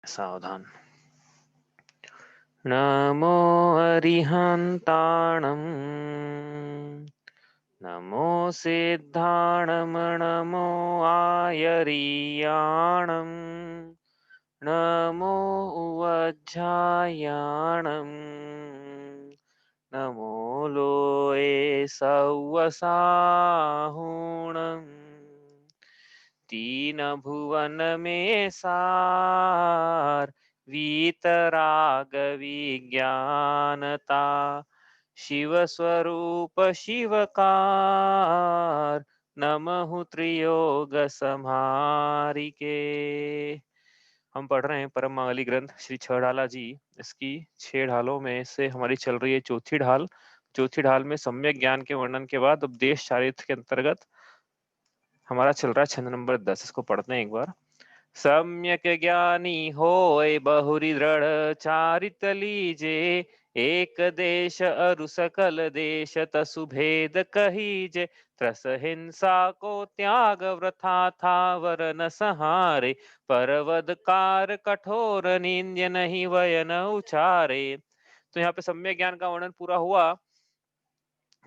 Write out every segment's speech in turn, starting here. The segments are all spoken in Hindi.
सावधान। नमो अरिहन्ताणम् नमो सिद्धाणम् नमो आयरीयाणम् नमो उवज्झायाणम् नमो लोये सव्वसाहुणम् तीन भुवन में सार वीतराग विज्ञानता शिव स्वरूप शिवकार नमः त्रियोग संहारिके। हम पढ़ रहे हैं परम मंगली ग्रंथ श्री छह ढाला जी। इसकी 6 ढालों में से हमारी चल रही है चौथी ढाल। चौथी ढाल में सम्यक ज्ञान के वर्णन के बाद उपदेश चारित्र के अंतर्गत हमारा चल रहा है छंद नंबर 10। इसको पढ़ते हैं एक बार। सम्यक ज्ञानी होय बहुरी दृढ़ चारित लीजे एक देश अरु सकल देश तसु भेद कहीजे त्रस हिंसा को त्याग व्रथा था वर न सहारे परवद कार कठोर निंद्य नहीं वयन उचारे। तो यहाँ पे सम्यक ज्ञान का वर्णन पूरा हुआ।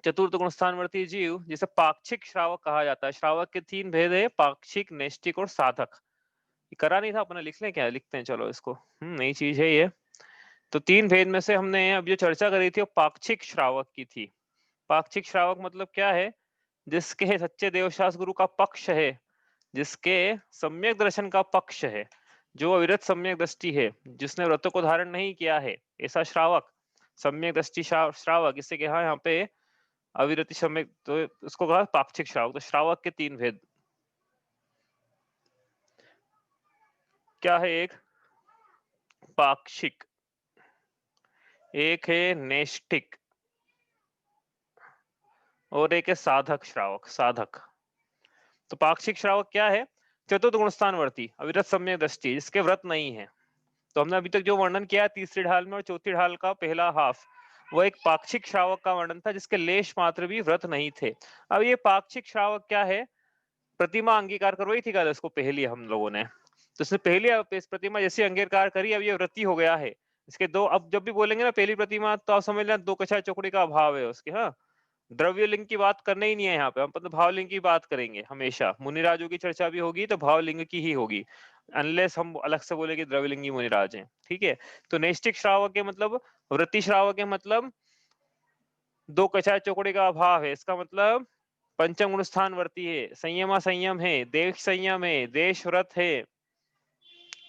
चतुर्थ गुण स्थानवर्ती जीव जिसे पाक्षिक श्रावक कहा जाता है। श्रावक के 3 भेद है, पाक्षिक, नैष्टिक और साधक। करा नहीं था अपने, लिख लें क्या? लिखते हैं चलो इसको। नई चीज है ये। तो 3 भेद में से हमने अब जो चर्चा करी थी वो पाक्षिक श्रावक की थी। पाक्षिक श्रावक मतलब क्या है? जिसके सच्चे देवशास्त्र गुरु का पक्ष है, जिसके सम्यक दर्शन का पक्ष है, जो अविरत सम्यक दृष्टि है, जिसने व्रतों को धारण नहीं किया है, ऐसा श्रावक सम्यक दृष्टि श्रावक। इससे कहा यहाँ पे अविरति सम्यक, तो उसको कहा पाक्षिक श्रावक। तो श्रावक के 3 भेद क्या है? एक पाक्षिक, एक है नैष्टिक और एक है साधक श्रावक। साधक तो पाक्षिक श्रावक क्या है? चतुर्थ गुणस्थानवर्ती अविरत सम्यक दृष्टि, जिसके व्रत नहीं है। तो हमने अभी तक जो वर्णन किया तीसरी ढाल में और चौथी ढाल का पहला हाफ, वो एक पाक्षिक श्रावक का वर्णन था जिसके लेश मात्र भी व्रत नहीं थे। अब ये पाक्षिक श्रावक क्या है? प्रतिमा अंगीकार करवाई थी कल इसको पहली हम लोगों ने। तो इसने पहली प्रतिमा जैसे अंगीकार करी, अब ये व्रती हो गया है। इसके दो, अब जब भी बोलेंगे ना पहली प्रतिमा, तो आप समझ लेना 2 कछाय चौकड़ी का अभाव है उसके। हाँ, द्रव्य लिंग की बात करना ही नहीं है यहाँ पे, हम मतलब भावलिंग की बात करेंगे हमेशा। मुनिराजों की चर्चा भी होगी तो भावलिंग की ही होगी, अनलेस हम अलग से बोले कि द्रव्यलिंगी मुनिराज हैं। ठीक है। तो नैष्टिक श्रावक के मतलब, वृत्ति श्रावक के मतलब 2 कछाय चौकड़ी का अभाव है। इसका मतलब पंचम गुण स्थान वर्ती है, संयमा संयम है, देश संयम है, देश व्रत है,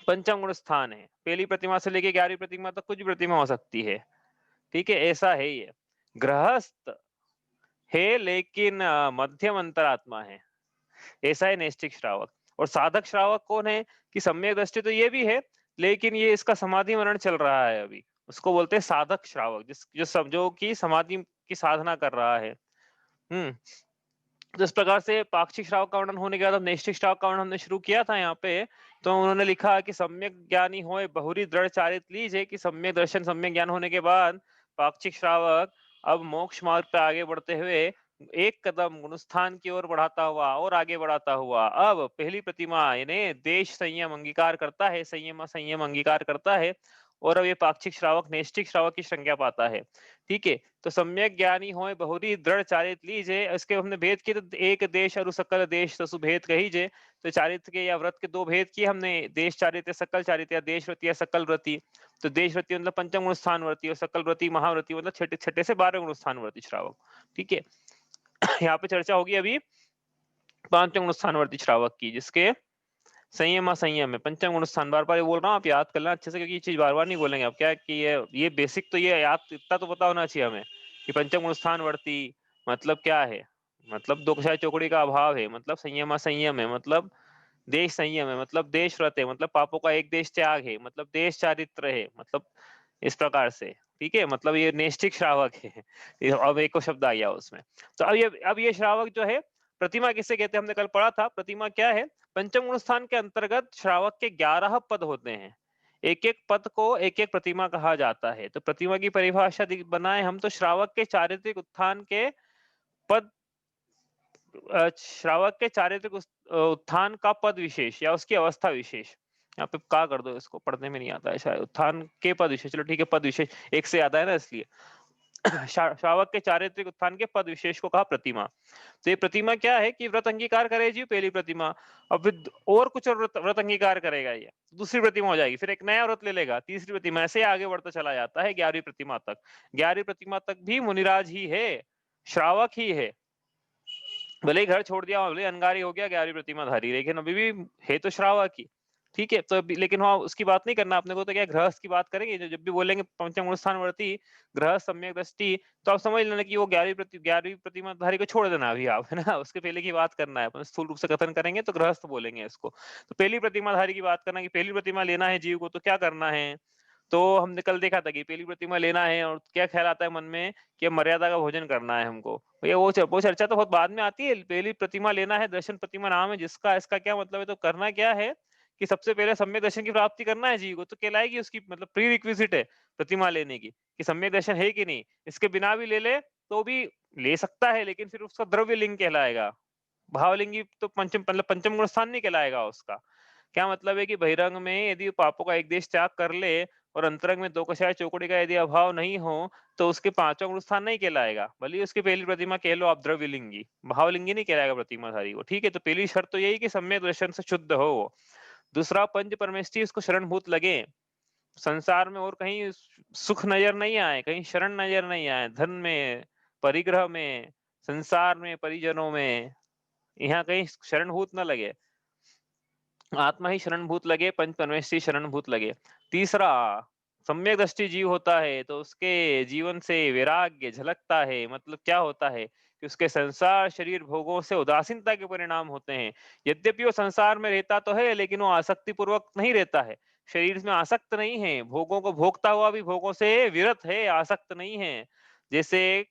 पंचम गुण स्थान है। पहली प्रतिमा से लेके 11वीं प्रतिमा तक कुछ भी प्रतिमा हो सकती है। ठीक है, ऐसा है ये। गृहस्थ है लेकिन मध्यम अंतरात्मा है, ऐसा है नैष्टिक श्रावक। और साधक श्रावक कौन है? कि सम्यक दृष्टि तो ये भी है, लेकिन ये इसका समाधि मरण चल रहा है अभी, उसको बोलते हैं साधक श्रावक, जो समझो कि समाधि की साधना कर रहा है। तो इस प्रकार से पाक्षिक श्रावक का वर्णन होने के बाद अब नैष्टिक श्रावक का वर्णन हमने शुरू किया था यहाँ पे। तो उन्होंने लिखा कि सम्यक ज्ञानी होए बहुरी दृढ़ चारित लीजिए, कि सम्यक दर्शन सम्यक ज्ञान होने के बाद पाक्षिक श्रावक अब मोक्ष मार्ग पे आगे बढ़ते हुए एक कदम गुणस्थान की ओर बढ़ाता हुआ और आगे बढ़ाता हुआ अब पहली प्रतिमा यानी देश संयम अंगीकार करता है, संयम संयम अंगीकार करता है, और अब ये पाक्षिक श्रावक नैष्टिक श्रावक की संज्ञा पाता है। ठीक है। तो सम्यक ज्ञानी होए बहुरी दृढ़ चारित लीजे, इसके हमने भेद किए, तो एक देश और सकल देश तसु भेद कहीजे। तो चारित्र के या व्रत के 2 भेद किए हमने, देश चारित्र सकल चारित्र, या देश व्रति या सकल व्रति। तो देश व्रति मतलब पंचम गुण स्थान व्रति, और सकल व्रति महाव्रति मतलब छठे छठे से 12 गुण स्थान व्रति श्रावक। ठीक है। यहाँ पे चर्चा होगी अभी पांचम गुण स्थान व्रति श्रावक की, जिसके संयम असंयम है। पंचम गुण स्थान, बार बार ये बोल रहा हूँ, आप याद कर लेना अच्छे से, क्योंकि ये चीज बार बार नहीं बोलेंगे। अब क्या है कि ये बेसिक तो ये याद इतना तो पता होना चाहिए हमें कि पंचम गुण स्थान वर्ती मतलब क्या है। मतलब 2 कछाय चौकड़ी का अभाव है, मतलब संयम असंयम है, मतलब देश संयम है, मतलब देश व्रत है, मतलब पापों का एक देश त्याग है, मतलब देश चारित्र है, मतलब इस प्रकार से। ठीक है। मतलब ये नैष्टिक श्रावक है। अब एक को शब्द आ गया उसमें। तो अब ये श्रावक जो है, प्रतिमा किसे कहते हैं हमने कल पढ़ा था। प्रतिमा क्या है? पंचम गुण स्थान के अंतर्गत श्रावक के 11 पद होते हैं, एक एक पद को एक एक प्रतिमा कहा जाता है। तो प्रतिमा की परिभाषा बनाए हम तो श्रावक के चारित्रिक उत्थान के पद, श्रावक के चारित्रिक उत्थान का पद विशेष या उसकी अवस्था विशेष, यहाँ पे का कर दो, इसको पढ़ने में नहीं आता है शायद। उत्थान के पद विशेष, चलो ठीक है, पद विशेष एक से ज्यादा है ना इसलिए। श्रावक के चारित्रिक उत्थान के पद विशेष को कहा प्रतिमा। तो ये प्रतिमा क्या है कि व्रत अंगीकार करे जी पहली प्रतिमा, अब और कुछ व्रत अंगीकार करेगा ये, दूसरी प्रतिमा हो जाएगी, फिर एक नया व्रत ले लेगा, तीसरी प्रतिमा, ऐसे आगे बढ़ता चला जाता है 11वीं प्रतिमा तक। 11वीं प्रतिमा तक भी मुनिराज ही है, श्रावक ही है। भले ही घर छोड़ दिया, भले अंगारी हो गया 11वीं प्रतिमा धारी, लेकिन अभी भी है तो श्रावक ही। ठीक है, तो लेकिन वहां उसकी बात नहीं करना अपने को, तो क्या गृहस्थ की बात करेंगे। जब भी बोलेंगे पंचम गुणस्थानवर्ती गृहस्थ सम्यक दृष्टि, तो आप समझ लेना कि वो 11वीं प्रतिमा धारी को छोड़ देना अभी आप, है ना, उसके पहले की बात करना है। अपन स्थूल रूप से कथन करेंगे तो गृहस्थ बोलेंगे इसको। तो पहली प्रतिमा धारी की बात करना कि पहली प्रतिमा लेना है जीव को, तो क्या करना है। तो हमने कल देखा था कि पहली प्रतिमा लेना है और क्या ख्याल आता है मन में कि मर्यादा का भोजन करना है हमको। भैया वो चर्चा तो बहुत बाद में आती है। पहली प्रतिमा लेना है, दर्शन प्रतिमा नाम है जिसका, इसका क्या मतलब है, तो करना क्या है कि सबसे पहले सम्यक दर्शन की प्राप्ति करना है जीव को, तो कहलाएगी उसकी मतलब प्री रिक्विजिट है प्रतिमा लेने की कि सम्यक दर्शन है कि नहीं। इसके बिना भी ले ले तो भी ले सकता है, लेकिन फिर उसका द्रव्य लिंग कहलाएगा, भावलिंगी तो पंचम मतलब पंचम गुण स्थान नहीं कहलाएगा उसका। क्या मतलब है कि बहिरंग में यदि पापों का एक देश त्याग कर ले और अंतरंग में दो कषाय चौकड़ी का यदि अभाव नहीं हो, तो उसके पांचवा गुण स्थान नहीं कहलाएगा। भले उसकी पहली प्रतिमा कह लो आप द्रव्यलिंगी, भावलिंगी नहीं कहलाएगा प्रतिमाधारी को। ठीक है, तो पहली शर्त तो यही कि सम्यक दर्शन से शुद्ध हो वो। दूसरा, पंच परमेष्टि उसको शरणभूत लगे, संसार में और कहीं सुख नजर नहीं आए, कहीं शरण नजर नहीं आए, धन में, परिग्रह में, संसार में, परिजनों में, यहाँ कहीं शरणभूत न लगे, आत्मा ही शरणभूत लगे, पंच परमेष्टि शरणभूत लगे। तीसरा, सम्यक दृष्टि जीव होता है तो उसके जीवन से वैराग्य झलकता है। मतलब क्या होता है कि उसके संसार शरीर भोगों से उदासीनता के परिणाम होते हैं। यद्यपि वो संसार में रहता तो है, लेकिन वो आसक्ति पूर्वक नहीं रहता है, शरीर में आसक्त नहीं है, भोगों को भोगता हुआ भी भोगों से विरत है, आसक्त नहीं है। जैसे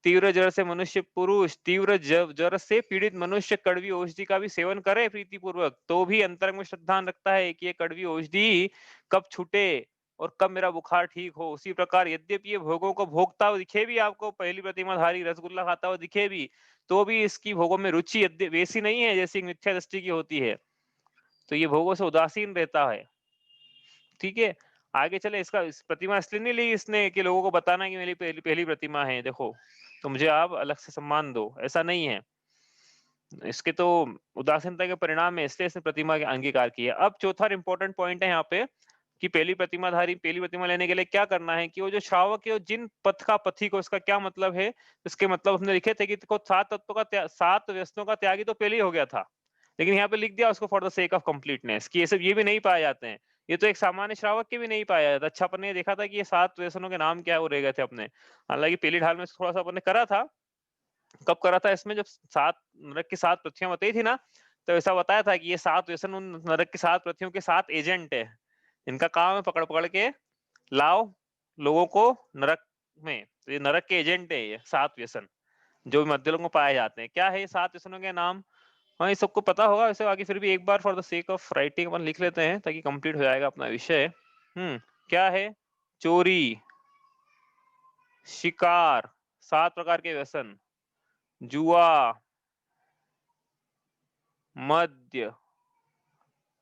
तीव्र जर से मनुष्य पुरुष, तीव्र जर से पीड़ित मनुष्य कड़वी औषधि का भी सेवन करे प्रीति पूर्वक, तो भी अंतरंग में श्रद्धा रखता है कि ये कड़वी औषधि कब छूटे और कब मेरा बुखार ठीक हो। उसी प्रकार यद्यपि ये भोगों को भोगता हुआ दिखे भी आपको, पहली प्रतिमाधारी रसगुल्ला खाता हुआ दिखे भी, तो भी इसकी भोगों में रुचि वैसी नहीं है जैसी मिथ्या दृष्टि की होती है। तो ये भोगों से उदासीन रहता है। ठीक है, आगे चले। इसका प्रतिमा इसलिए नहीं ली इसने कि लोगों को बताना कि मेरी पहली प्रतिमा है, देखो तो मुझे आप अलग से सम्मान दो, ऐसा नहीं है। इसके तो उदासीनता के परिणाम में इसलिए इसने प्रतिमा के अंगीकार किया। अब चौथा इंपॉर्टेंट पॉइंट है यहाँ पे कि पहली प्रतिमा लेने के लिए क्या करना है कि वो जो श्रावक है वो जिन पथ का पथिक हो, इसका क्या मतलब है। इसके मतलब हमने लिखे थे कि सात तत्वों का सात व्यसनों का त्यागी तो पहले ही हो गया था, लेकिन यहाँ पे लिख दिया उसको for the sake of completeness कि ये सब ये भी नहीं पाए जाते हैं। ये तो एक सामान्य श्रावक के भी नहीं पाया जाता। अच्छा, अपन ने देखा था कि ये सात व्यसनों के नाम क्या वो रह गए थे अपने, हालांकि पहली ढाल में थोड़ा सा अपन ने करा था। कब करा था इसमें, जब सात नरक की सात पृथ्वियां बताई थी ना, तो ऐसा बताया था कि ये सात व्यसन उन नरक की सात पृथ्वियों के सात एजेंट है, इनका काम है पकड़ पकड़ के लाओ लोगों को नरक में। तो ये नरक के एजेंट है, ये सात व्यसन जो मध्य लोगों में पाए जाते हैं। क्या है ये सात व्यसनों के नाम। हाँ, ये सबको पता होगा वैसे, आगे फिर भी एक बार for the sake of writing अपन लिख लेते हैं ताकि कंप्लीट हो जाएगा अपना विषय। क्या है, चोरी, शिकार, सात प्रकार के व्यसन, जुआ, मद्य,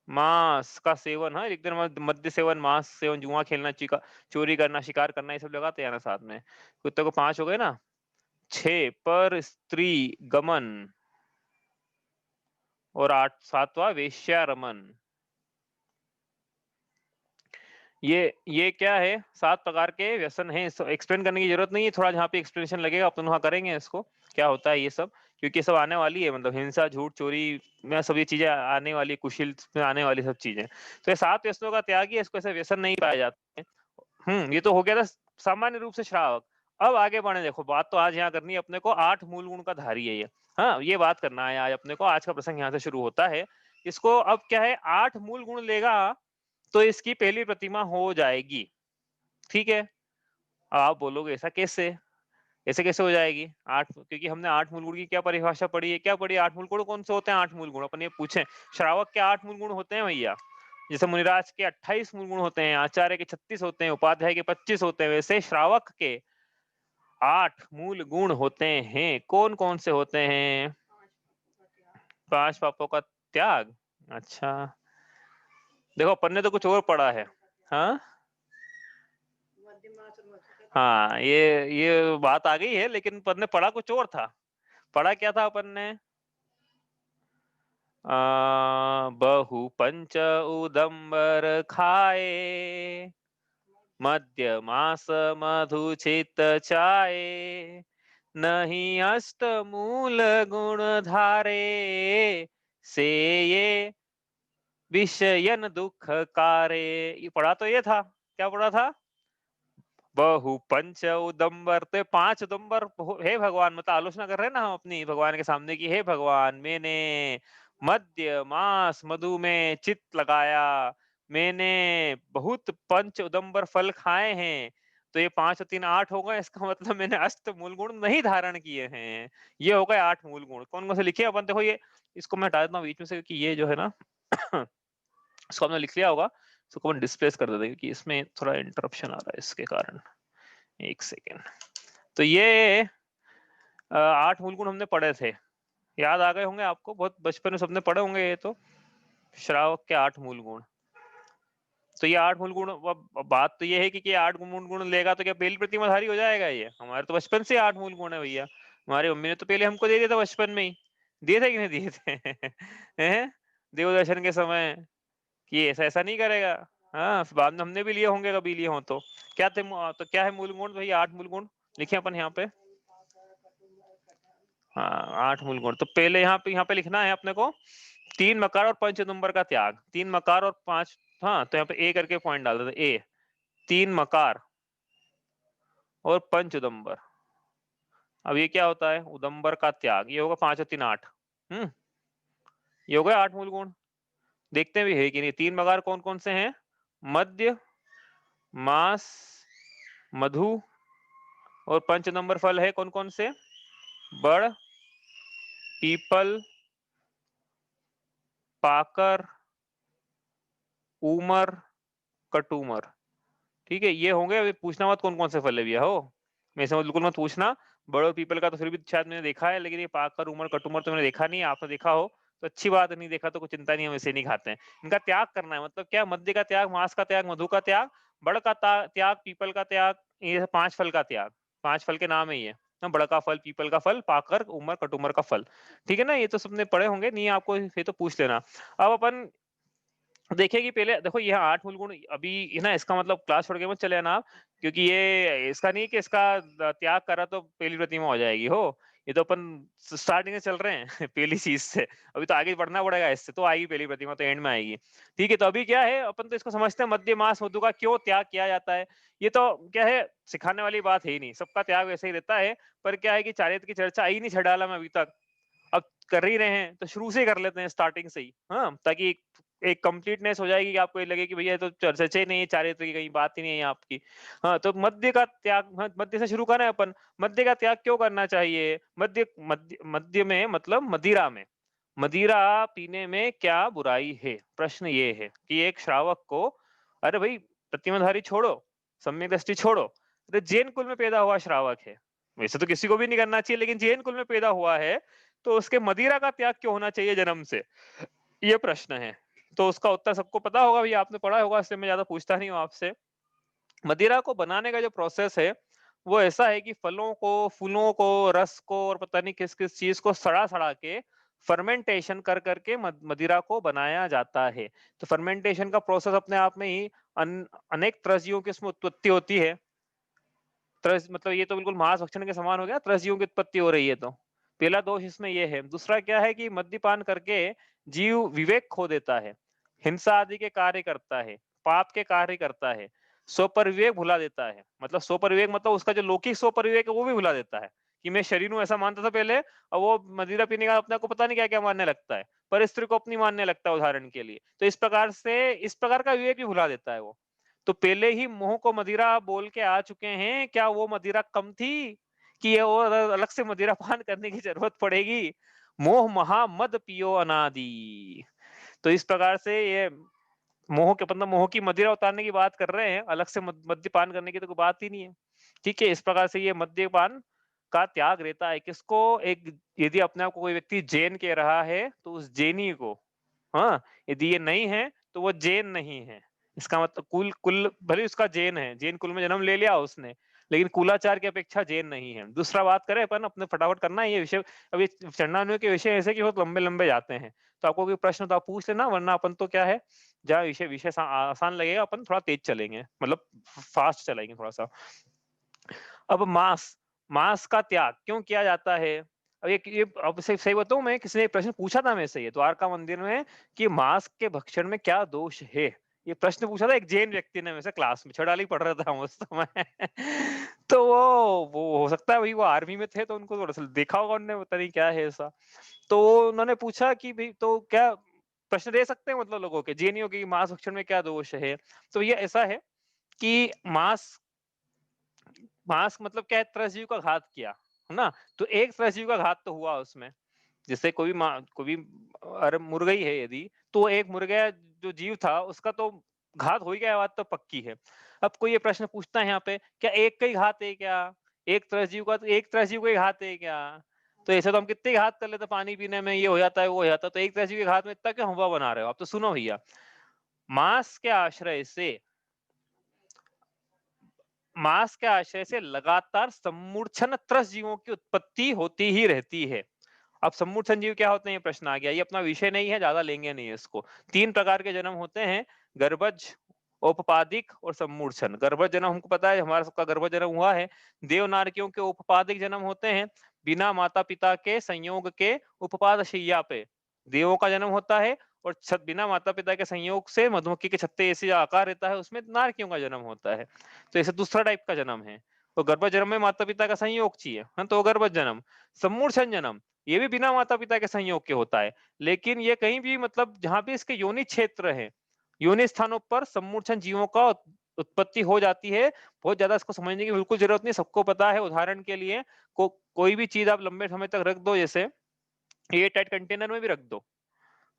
मांस का सेवन, हाँ एक दिन मद्य सेवन, मांस सेवन, जुआ खेलना, चोरी करना, शिकार करना, ये सब लगाते हैं ना साथ में। कुत्ते को पांच हो गए ना। छह, पर स्त्री गमन, और आठ सातवां वेश्यारमन। ये क्या है, सात प्रकार के व्यसन है। एक्सप्लेन करने की जरूरत नहीं है, थोड़ा जहाँ पे एक्सप्लेनेशन लगेगा अपन वहाँ करेंगे इसको क्या होता है ये सब, क्योंकि ये सब आने वाली है। मतलब हिंसा, झूठ, चोरी में सब ये चीजें आने वाली, कुशील में आने वाली सब चीजें। तो ये सात व्यसनों का त्याग ही है, इसको ऐसे व्यसन नहीं पाए जाते हैं। ये तो हो गया था सामान्य रूप से श्रावक। अब आगे बढ़े, देखो बात तो आज यहाँ करनी है अपने को, आठ मूल गुण का धारी है ये। हाँ, ये बात करना है आज अपने को, आज का प्रसंग यहाँ से शुरू होता है। इसको अब क्या है, आठ मूल गुण लेगा तो इसकी पहली प्रतिमा हो जाएगी। ठीक है, अब आप बोलोगे ऐसा कैसे, ऐसे कैसे हो जाएगी आठ, क्योंकि हमने आठ मूल गुण की क्या परिभाषा पढ़ी है, क्या पढ़ी, आठ मूल गुण कौन से होते हैं। आठ मूल गुण अपन ये पूछे, श्रावक के आठ मूल गुण होते हैं भैया। जैसे मुनिराज के 28 मूल गुण होते हैं, आचार्य के 36 होते हैं, उपाध्याय के 25 होते हैं, वैसे श्रावक के 8 मूल गुण होते हैं। कौन कौन से होते हैं। 5 पापों का त्याग, अच्छा देखो अपन ने तो कुछ और पढ़ा है। हाँ हाँ, ये बात आ गई है, लेकिन अपन ने पढ़ा कुछ और था। पढ़ा क्या था अपन ने? बहु पंच उदम्बर खाए, मध्य मास मधु चित चाये, नहीं अष्ट मूल गुण धारे, से ये विषयन दुख कारे। ये पढ़ा तो ये था, क्या पढ़ा था? बहु पंच उदम्बर, तो 5 उदम्बर हे भगवान, मतलब आलोचना कर रहे हैं ना हम अपनी भगवान के सामने की, हे भगवान मैंने मध्य मास मधु में चित्त लगाया, मैंने बहुत पंच उदम्बर फल खाए हैं, तो ये 5 और 3 8 हो गए, इसका मतलब मैंने अष्ट मूल गुण नहीं धारण किए हैं। ये हो गए 8 मूल गुण। कौन कौन से लिखे अपन? देखो ये, इसको मैं हटा देता हूँ बीच में से, क्योंकि ये जो है ना इसको हमने लिख लिया होगा, इसको अपन डिस्प्लेस कर देते हैं, क्योंकि इसमें थोड़ा इंटरप्शन आ रहा है इसके कारण। एक सेकेंड। तो ये 8 मूल गुण हमने पढ़े थे, याद आ गए होंगे आपको, बहुत बचपन में सबने पढ़े होंगे ये तो, श्रावक के 8 मूल गुण। तो ये 8 मूल गुण, बात तो ये है कि 8 मूल गुण लेगा तो क्या पहली प्रतिमाधारी हो जाएगा? ये हमारे तो बचपन से 8 मूल गुण है भैया। हमारी मम्मी ने तो पहले हमको दे दिया था बचपन में ही, दिए थे कि नहीं दिए थे? हैं? देवदर्शन के समय कि ऐसा ऐसा नहीं करेगा। हाँ, बाद में हमने भी लिए होंगे, कभी लिए हो तो। क्या थे? तो क्या है मूल गुण भैया? 8 मूल गुण लिखे अपन यहाँ पे। हाँ, 8 मूल गुण। तो पहले यहाँ पे लिखना है अपने को, 3 मकार और 5 नंबर का त्याग। 3 मकार और 5, हाँ, तो यहाँ पे ए करके पॉइंट डाल देते, ए 3 मकार और 5 उदम्बर। अब ये क्या होता है? उदम्बर का त्याग, ये होगा 5 और 3 8। ये हो गया 8 मूल गुण। देखते हैं भी है कि नहीं। 3 मकार कौन कौन से हैं? मध्य मास मधु, और 5 नंबर फल है कौन कौन से? बड़, पीपल, पाकर, ऊमर, कटूमर। ठीक है, ये होंगे। अभी पूछना मत कौन कौन से फल है भैया, हो मेरे से बिल्कुल मत पूछना। बड़ो पीपल का तो फिर भी शायद मैंने देखा है, लेकिन ये पाकर उमर कटुमर तो मैंने देखा नहीं है। आपने देखा हो तो अच्छी बात है, नहीं देखा तो कुछ चिंता नहीं, हम इसे नहीं खाते हैं। इनका त्याग करना है, मतलब क्या? मध्य का त्याग, मांस का त्याग, मधु का त्याग, बड़ का त्याग, पीपल का त्याग, ये 5 फल का त्याग। 5 फल के नाम है ये, बड़ का फल, पीपल का फल, पाकर, उमर, कटुमर का फल। ठीक है ना? ये तो सबने पढ़े होंगे, नहीं आपको ये तो पूछ लेना। अब अपन देखिए कि पहले देखो, ये 8 मूल गुण अभी है ना, इसका मतलब क्लास छोड़ के मत चले आना आप, क्योंकि ये इसका नहीं कि इसका त्याग करा तो पहली प्रतिमा हो जाएगी हो। ये तो अपन स्टार्टिंग से चल रहे हैं पहली चीज से, अभी तो आगे बढ़ना पड़ेगा, इससे तो आएगी पहली प्रतिमा, तो एंड में आएगी। ठीक है, तो अभी क्या है, अपन तो इसको समझते हैं मध्य मास मधु का क्यों त्याग किया जाता है। ये तो क्या है, सिखाने वाली बात है ही नहीं, सबका त्याग वैसे ही रहता है। पर क्या है कि चारित्र की चर्चा आई नहीं छड़ाला में अभी तक, अब कर ही रहे हैं तो शुरू से कर लेते हैं, स्टार्टिंग से ही, हाँ, ताकि एक कंप्लीटनेस हो जाएगी कि आपको ये लगे कि भैया तो चर्चा ही नहीं है, चारित्र की कहीं बात ही नहीं है आपकी। हाँ, तो मद्य का त्याग, हाँ, मद्य से शुरू करें अपन। मद्य का त्याग क्यों करना चाहिए? मद्य मद्य मद्य में मतलब मदिरा में, मदिरा पीने में क्या बुराई है? प्रश्न ये है कि एक श्रावक को, अरे भाई प्रतिमाधारी छोड़ो, सम्यक दृष्टि छोड़ो, अरे जैन कुल में पैदा हुआ श्रावक है, वैसे तो किसी को भी नहीं करना चाहिए, लेकिन जैन कुल में पैदा हुआ है, तो उसके मदिरा का त्याग क्यों होना चाहिए जन्म से? ये प्रश्न है। तो उसका उत्तर सबको पता होगा भैया, आपने पढ़ा होगा, इसलिए मैं ज्यादा पूछता नहीं हूँ आपसे। मदिरा को बनाने का जो प्रोसेस है वो ऐसा है कि फलों को, फूलों को, रस को और पता नहीं किस किस चीज को सड़ा सड़ा के फर्मेंटेशन कर करके मदिरा को बनाया जाता है। तो फर्मेंटेशन का प्रोसेस अपने आप में ही अनेक त्रस्जियों की इसमें उत्पत्ति होती है। त्रस मतलब ये तो बिल्कुल मांस भक्षण के समान हो गया, त्रस्जियों की उत्पत्ति हो रही है। तो पहला दोष इसमें ये है। दूसरा क्या है कि मद्यपान करके जीव विवेक खो देता है, हिंसा आदि के कार्य करता है, पाप के कार्य करता है, स्वपरिवेक भुला देता है। मतलब स्वपरिवेक मतलब उसका जो लौकिक स्वपरिवेक है वो भी भुला देता है, कि मैं शरीर हूं ऐसा मानता था पहले, और वो मदिरा पीने का अपने को पता नहीं क्या क्या मानने लगता है, पर स्त्री को अपनी मानने लगता है उदाहरण के लिए। तो इस प्रकार से इस प्रकार का विवेक भी भुला देता है वो। तो पहले ही मोह को मदिरा बोल के आ चुके हैं, क्या वो मदिरा कम थी कि ये और अलग से मदिरा पान करने की जरूरत पड़ेगी? मोह महा मद पियो अनादि। तो इस प्रकार से ये मोह के मतलब मोह की मदिरा उतारने की बात कर रहे हैं, अलग से मद्यपान करने की तो कोई बात ही नहीं है। ठीक है, इस प्रकार से ये मद्यपान का त्याग रहता है। किसको? एक, यदि अपने आप को कोई व्यक्ति जैन कह रहा है तो उस जैनी को, हाँ, यदि ये नहीं है तो वो जैन नहीं है। इसका मतलब कुल कुल भले उसका जैन है, जैन कुल में जन्म ले लिया उसने, लेकिन कुलाचार की अपेक्षा जैन नहीं है। दूसरा बात करें अपन, अपने फटाफट करना है ये विषय। अब ये चंडालुओं के विषय ऐसे कि बहुत लंबे लंबे जाते हैं, तो आपको कोई प्रश्न तो आप पूछ लेना, वरना अपन तो क्या है, जहाँ विषय विषय आसान लगेगा अपन थोड़ा तेज चलेंगे, मतलब फास्ट चलेंगे थोड़ा सा। अब मांस, मांस का त्याग क्यों किया जाता है? अब ये अब सही बताऊं, मैं किसी ने एक प्रश्न पूछा था मेरे से ये द्वारका मंदिर में, कि मांस के भक्षण में क्या दोष है? ये प्रश्न पूछा था एक जैन व्यक्ति ने मेरे से, क्लास में छड़ाली पढ़ रहा था हम उस समय। तो वो हो सकता है वही, वो आर्मी में थे तो उनको थोड़ा सा देखा होगा उन्होंने, पता नहीं क्या है ऐसा। तो उन्होंने पूछा कि भाई तो क्या प्रश्न दे सकते हैं मतलब लोगों के, जैनियों के, मांस भक्षण में क्या दोष है? तो ये ऐसा है कि मांस, मांस मतलब क्या है, त्रसजीव का घात किया, है ना? तो एक त्रसजीव का घात तो हुआ उसमें, जैसे कोई भी अरे मुर्गा ही है यदि, तो एक मुर्गा जो जीव था उसका तो घात हो ही गया, बात तो पक्की है। अब कोई ये प्रश्न पूछता है यहाँ पे, क्या एक का ही घात है क्या? एक त्रसजीव का, तो एक त्रसजीव का ही घात है क्या? तो ऐसे तो हम कितने घात कर लेते, पानी पीने में ये हो जाता है वो हो जाता है, तो एक त्रसजीव के घात में इतना क्यों हवा बना रहे हो आप? तो सुनो भैया, मांस के आश्रय से, मांस के आश्रय से लगातार सम्मूर्छन त्रस जीवों की उत्पत्ति होती ही रहती है। अब सम्मूर्छन जीव क्या होते हैं, ये प्रश्न आ गया, ये अपना विषय नहीं है, ज्यादा लेंगे नहीं इसको। 3 प्रकार के जन्म होते हैं, गर्भज, औपपादिक और सम्मूर्छन। गर्भज जन्म हमको पता है, हमारा सबका गर्भज जन्म हुआ है। देवनारकियों के औपपादिक जन्म होते हैं, बिना माता पिता के संयोग के उपपाद शैया पे देवों का जन्म होता है, और बिना माता पिता के संयोग से मधुमक्खी के छत्ते ऐसे आकार रहता है, उसमें नारकियों का जन्म होता है। तो ऐसे दूसरा टाइप का जन्म है। तो गर्भ जन्म में माता पिता का संयोग चाहिए, हाँ, तो गर्भ जन्म। सम्मूर्छन जन्म, ये भी बिना माता पिता के संयोग के होता है, लेकिन ये कहीं भी मतलब जहां भी इसके योनि क्षेत्र है, योनि स्थानों पर सम्मूर्छन जीवों का उत्पत्ति हो जाती है। बहुत ज्यादा इसको समझने की बिल्कुल जरूरत नहीं, सबको पता है। उदाहरण के लिए कोई भी चीज आप लंबे समय तक रख दो, जैसे एयर टाइट कंटेनर में भी रख दो,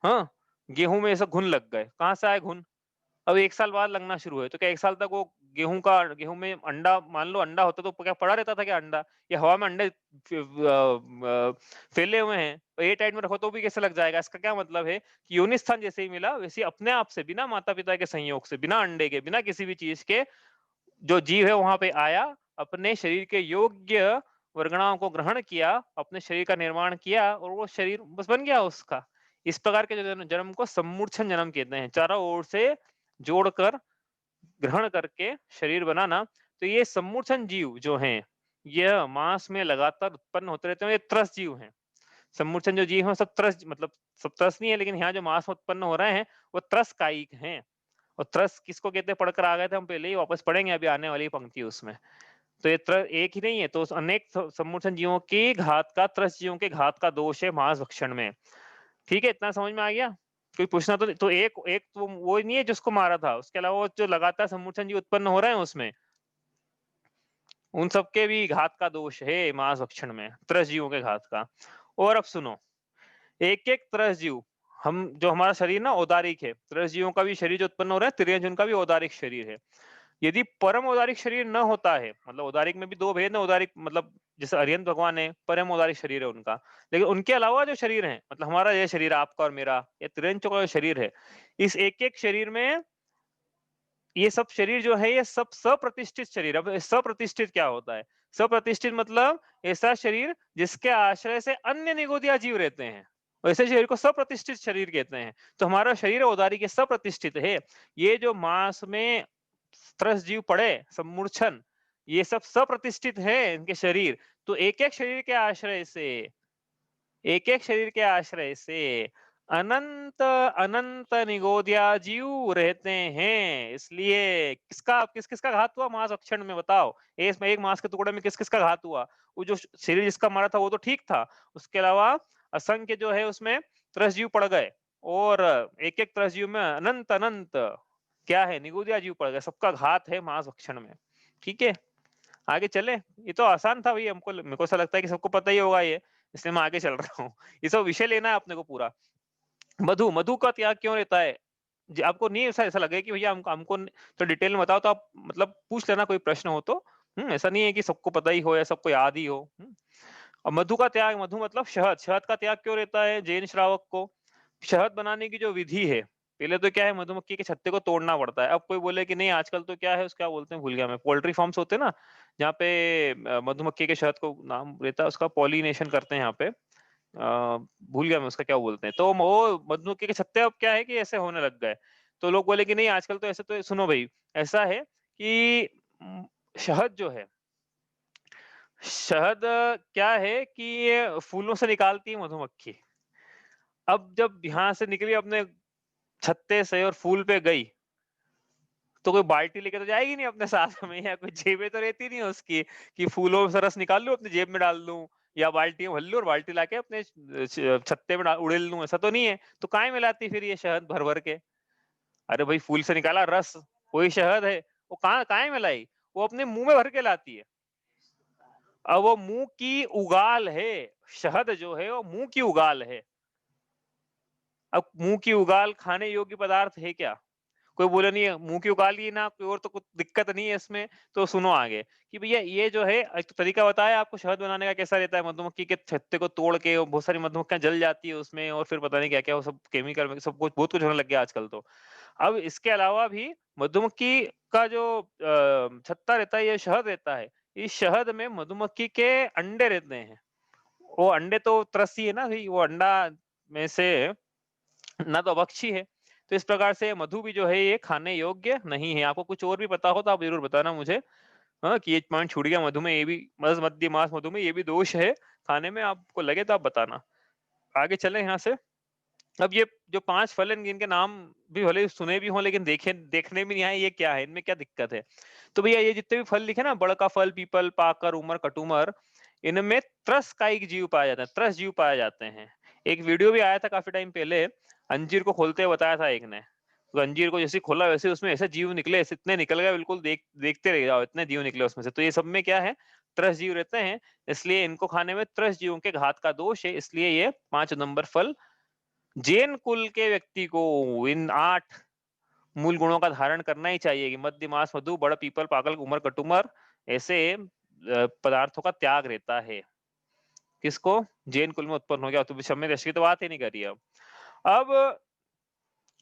हाँ, गेहूं में ऐसा घुन लग गए, कहाँ से आए घुन? अब 1 साल बाद लगना शुरू है, तो क्या 1 साल तक वो गेहूं में अंडा, मान लो अंडा होता तो क्या पड़ा रहता था क्या अंडा? या हवा में अंडे फैले हुए हैं, तो एयर टाइट में रखो तो भी कैसे लग जाएगा? इसका क्या मतलब है कि योनि स्थान जैसे ही मिला वैसे ही अपने आप से, बिना माता पिता के संयोग से, बिना अंडे के, बिना किसी भी चीज के, जो जीव है वहां पे आया, अपने शरीर के योग्य वर्गणाओं को ग्रहण किया, अपने शरीर का निर्माण किया, और वो शरीर बस बन गया उसका। इस प्रकार के जो जन्म को सम्मूर्छन जन्म कहते हैं, चारों ओर से जोड़कर ग्रहण करके शरीर बनाना। तो ये सम्मूर्छन जीव जो हैं, यह मांस में लगातार उत्पन्न होते रहते हैं, ये त्रस जीव हैं। सम्मूर्छन जो जीव हैं सब त्रस, मतलब सब त्रस नहीं है, लेकिन यहाँ जो मांस में उत्पन्न हो रहे हैं वो त्रस कायिक हैं। और त्रस किसको कहते हैं पढ़कर आ गए थे हम पहले ही, वापस पढ़ेंगे अभी आने वाली पंक्ति उसमें। तो ये एक ही नहीं है, तो अनेक सम्मूर्छन जीवों की घात का, त्रस जीवों के घात का दोष है मांस भक्षण में। ठीक है, इतना समझ में आ गया? कोई पूछना तो एक एक तो वो नहीं है जिसको मारा था, उसके अलावा जो लगातार सम्मूर्छन जीव उत्पन्न हो रहे हैं उसमें, उन सबके भी घात का दोष है मांस भक्षण में, त्रस जीवों के घात का। और अब सुनो, एक एक त्रस जीव, हम जो हमारा शरीर ना औदारिक है, त्रस जीवों का भी शरीर जो उत्पन्न हो रहा है तिर्यंज, उनका भी औदारिक शरीर है। यदि परम औदारिक शरीर न होता है, मतलब औदारिक में भी 2 भेद है, औदारिक मतलब जैसे अरिहंत भगवान है, परम औदारिक शरीर है उनका, लेकिन उनके अलावा जो शरीर है, मतलब हमारा ये शरीर, आपका और मेरा, ये त्रियंचों का जो शरीर है, इस एक एक शरीर में ये सब शरीर जो है ये सब सप्रतिष्ठित शरीर। अब सप्रतिष्ठित क्या होता है? सप्रतिष्ठित मतलब ऐसा शरीर जिसके आश्रय से अन्य निगोदिया जीव रहते हैं, वैसे शरीर को सप्रतिष्ठित शरीर कहते हैं। तो हमारा शरीर औदारी के सप्रतिष्ठित है। ये जो मांस में त्रस जीव पड़े, सम्मूर्छन, ये सब सप्रतिष्ठित है इनके शरीर। तो एक एक शरीर के आश्रय से, एक एक शरीर के आश्रय से अनंत अनंत निगोदिया जीव रहते हैं। इसलिए किसका किस किसका घात हुआ मांस भक्षण में, बताओ? इसमें एक मांस के टुकड़े में किस किसका घात हुआ? वो जो शरीर जिसका मारा था वो तो ठीक था, उसके अलावा असंख्य जो है उसमें त्रस जीव पड़ गए, और एक एक त्रस जीव में अनंत अनंत क्या है, निगोदिया जीव पड़ गए। सबका घात है मांस भक्षण में। ठीक है, आगे चले? ये तो आसान था भाई, हमको मेरे को ऐसा लगता है कि सबको पता ही होगा ये, इसलिए मैं आगे चल रहा हूँ। ये सब विषय लेना है अपने को पूरा। मधु, मधु का त्याग क्यों रहता है? आपको नहीं ऐसा ऐसा लगे कि भैया हमको हमको तो डिटेल में बताओ, तो आप मतलब पूछ लेना कोई प्रश्न हो तो। ऐसा नहीं है कि सबको पता ही हो या सबको याद ही हो। और मधु का त्याग, मधु मतलब शहद, शहद का त्याग क्यों रहता है जैन श्रावक को? शहद बनाने की जो विधि है, पहले तो क्या है, मधुमक्खी के छत्ते को तोड़ना पड़ता है। अब कोई बोले कि नहीं आजकल तो क्या है, उसका बोलते हैं भूल गया मैं, पोल्ट्री फार्म्स होते हैं ना, जहाँ पे मधुमक्खी के शहद को, नाम रहता है उसका, पॉलिनेशन करते हैं यहाँ पे, भूल गया मैं उसका क्या बोलते हैं। तो वो मधुमक्खी के छत्ते अब क्या है कि ऐसे होने लग गए। तो लोग बोले कि नहीं आजकल तो ऐसे, तो सुनो भाई, ऐसा है कि शहद जो है, शहद क्या है कि ये फूलों से निकालती है मधुमक्खी। अब जब यहाँ से निकली अपने छत्ते से और फूल पे गई, तो कोई बाल्टी लेके तो जाएगी नहीं अपने साथ में, या कोई जेबें तो रहती नहीं है उसकी कि फूलों से रस निकाल लूं अपनी जेब में डाल दूं, या बाल्टी में भर लूं और बाल्टी लाके अपने छत्ते में उड़ेल लूं, ऐसा तो नहीं है। तो काहे मिलाती फिर ये शहद भर भर के? अरे भाई फूल से निकाला रस, वही शहद है, वो कहाँ काहे मिलाई? वो अपने मुंह में भर के लाती है। अब वो मुंह की उगाल है, शहद जो है वो मुंह की उगाल है। अब मुंह की उगाल खाने योग्य पदार्थ है क्या? कोई बोले नहीं है मुंह की उगाल ही ना, कोई और तो कुछ दिक्कत नहीं है इसमें। तो सुनो आगे कि भैया ये जो है, एक तो तरीका बताया आपको शहद बनाने का कैसा रहता है, मधुमक्खी के छत्ते को तोड़ के, और बहुत सारी मधुमक्खियां जल जाती है उसमें, और फिर पता नहीं क्या क्या वो सब केमिकल में सब कुछ, बहुत कुछ होने लग गया आजकल तो। अब इसके अलावा भी मधुमक्खी का जो छत्ता रहता है, ये शहद रहता है, इस शहद में मधुमक्खी के अंडे रहते हैं। वो अंडे तो त्रसी है ना भाई, वो अंडा में से ना तो अभक्षी है। तो इस प्रकार से मधु भी जो है ये खाने योग्य नहीं है। आपको कुछ और भी पता हो तो आप जरूर बताना मुझे, हाँ, कि ये पॉइंट छूट गया, मधु में ये भी, मध्य मास मधु में ये भी दोष है खाने में, आपको लगे तो आप बताना। आगे चले यहाँ से। अब ये जो 5 फल हैं, इनके नाम भी भले सुने भी हों लेकिन देखे देखने भी नहीं आए ये क्या है, इनमें क्या दिक्कत है। तो भैया ये जितने भी फल लिखे ना, बड़का फल, पीपल, पाकर, उमर, कटुमर, इनमें त्रस कायिक जीव पाए जाते हैं, त्रस जीव पाए जाते हैं। एक वीडियो भी आया था काफी टाइम पहले, अंजीर को खोलते हुए बताया था एक ने, तो अंजीर को जैसे खोला वैसे उसमें ऐसे जीव निकले, ऐसे इतने निकल गए, बिल्कुल देखते रह जाओ, इतने जीव निकले उसमें से। तो ये सब में क्या है, त्रस जीव रहते हैं, इसलिए इनको खाने में त्रस जीवों के घात का दोष है, इसलिए ये 5 नंबर फल जैन कुल के व्यक्ति को इन 8 मूल गुणों का धारण करना ही चाहिए कि मध्य मास मधु, बड़ पीपल, पागल, उमर, कटुमर, ऐसे पदार्थों का त्याग रहता है। किसको? जैन कुल में उत्पन्न हो गया, तो विषम्य दृष्टि की तो बात ही नहीं करी। अब